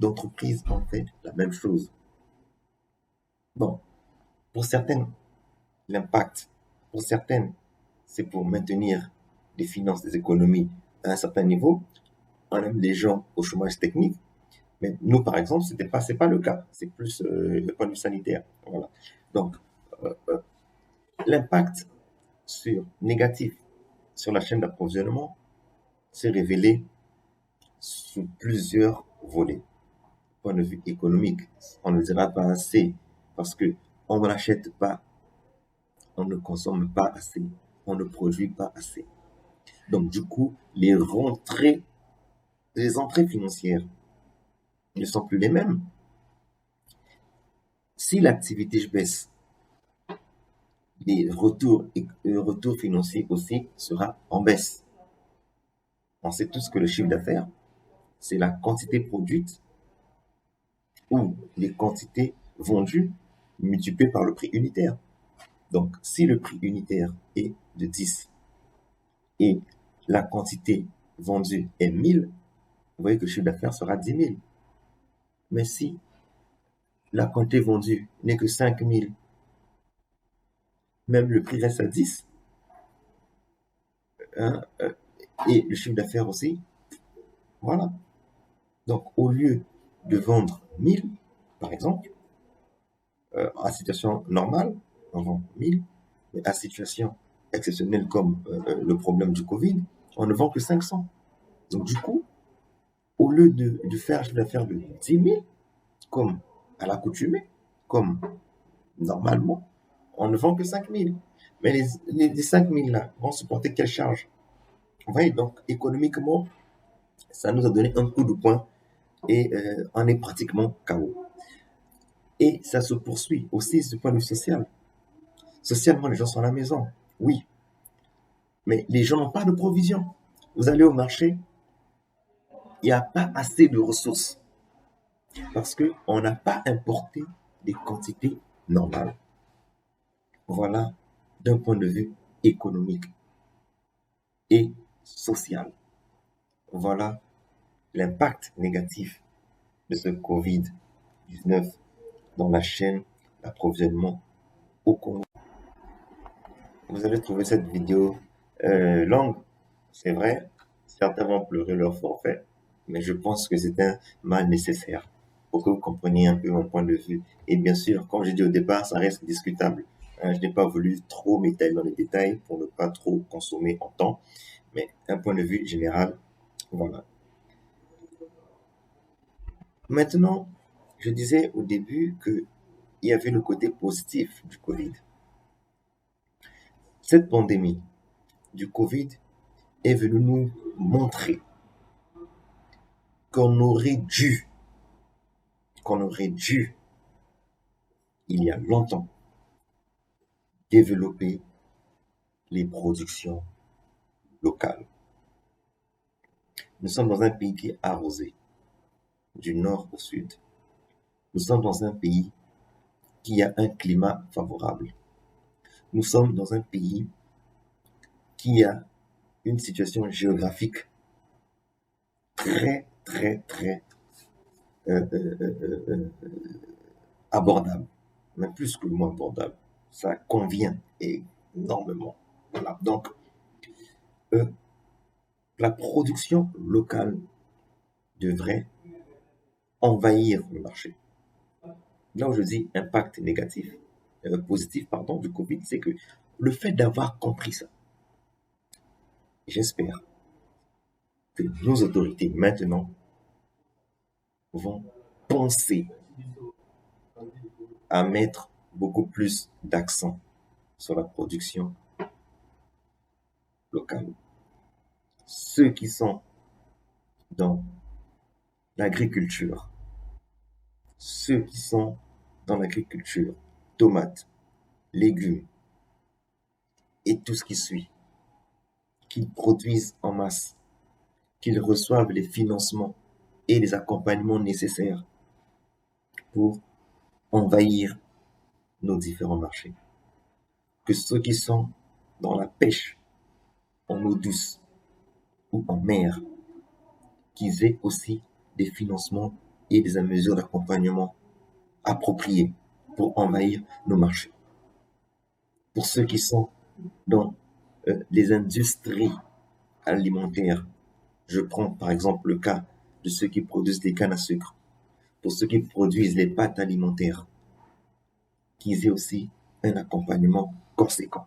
d'entreprises ont fait la même chose. Bon, pour certaines, l'impact, pour certaines, c'est pour maintenir les finances des économies à un certain niveau. On aime les gens au chômage technique. Mais nous, par exemple, c'est pas le cas. C'est plus le point de vue sanitaire. Voilà. Donc, euh, euh, l'impact négatif sur la chaîne d'approvisionnement s'est révélé sous plusieurs volets. Point de vue économique, on ne dira pas assez parce que on n'achète pas, on ne consomme pas assez, on ne produit pas assez. Donc, du coup, les entrées financières ne sont plus les mêmes. Si l'activité baisse, le retour financier aussi sera en baisse. On sait tous que le chiffre d'affaires, c'est la quantité produite ou les quantités vendues multipliées par le prix unitaire. Donc, si le prix unitaire est de 10 et la quantité vendue est 1000, vous voyez que le chiffre d'affaires sera 10 000. Mais si la quantité vendue n'est que 5000, même le prix reste à 10, hein, et le chiffre d'affaires aussi, voilà. Donc, au lieu de vendre 1000, par exemple, à situation normale, on vend 1000, mais à situation exceptionnelle comme le problème du Covid, on ne vend que 500. Donc, du coup, au lieu de faire un chiffre d'affaires de 10 000, comme à l'accoutumée, comme normalement, on ne vend que 5 000. Mais les 5 000 là vont supporter quelle charge? Vous voyez, donc économiquement, ça nous a donné un coup de poing et on est pratiquement KO. Et ça se poursuit aussi du point de vue social. Socialement, les gens sont à la maison, oui, mais les gens n'ont pas de provisions. Vous allez au marché, il n'y a pas assez de ressources parce qu'on n'a pas importé des quantités normales. Voilà d'un point de vue économique et social. Voilà l'impact négatif de ce Covid-19 dans la chaîne d'approvisionnement au Congo. Vous avez trouvé cette vidéo longue, c'est vrai. Certains vont pleurer leur forfait, mais je pense que c'est un mal nécessaire pour que vous compreniez un peu mon point de vue. Et bien sûr, comme j'ai dit au départ, ça reste discutable. Je n'ai pas voulu trop m'étaler dans les détails pour ne pas trop consommer en temps, mais un point de vue général, voilà. Maintenant, je disais au début qu'il y avait le côté positif du Covid. Cette pandémie du Covid est venue nous montrer qu'on aurait dû, qu'on aurait dû, il y a longtemps, développer les productions locales. Nous sommes dans un pays qui est arrosé, du nord au sud. Nous sommes dans un pays qui a un climat favorable. Nous sommes dans un pays qui a une situation géographique très, très, très abordable, même plus que le mot abordable. Ça convient énormément. Voilà. Donc, la production locale devrait envahir le marché. Là où je dis impact négatif, positif, pardon, du Covid, c'est que le fait d'avoir compris ça, j'espère que nos autorités maintenant vont penser à mettre beaucoup plus d'accent sur la production locale. Ceux qui sont dans l'agriculture, ceux qui sont dans l'agriculture, tomates, légumes et tout ce qui suit, qu'ils produisent en masse, qu'ils reçoivent les financements et les accompagnements nécessaires pour envahir nos différents marchés. Que ceux qui sont dans la pêche en eau douce ou en mer, qu'ils aient aussi des financements et des mesures d'accompagnement appropriées pour envahir nos marchés. Pour ceux qui sont dans les industries alimentaires, je prends par exemple le cas de ceux qui produisent des cannes à sucre, pour ceux qui produisent les pâtes alimentaires, qu'ils aient aussi un accompagnement conséquent.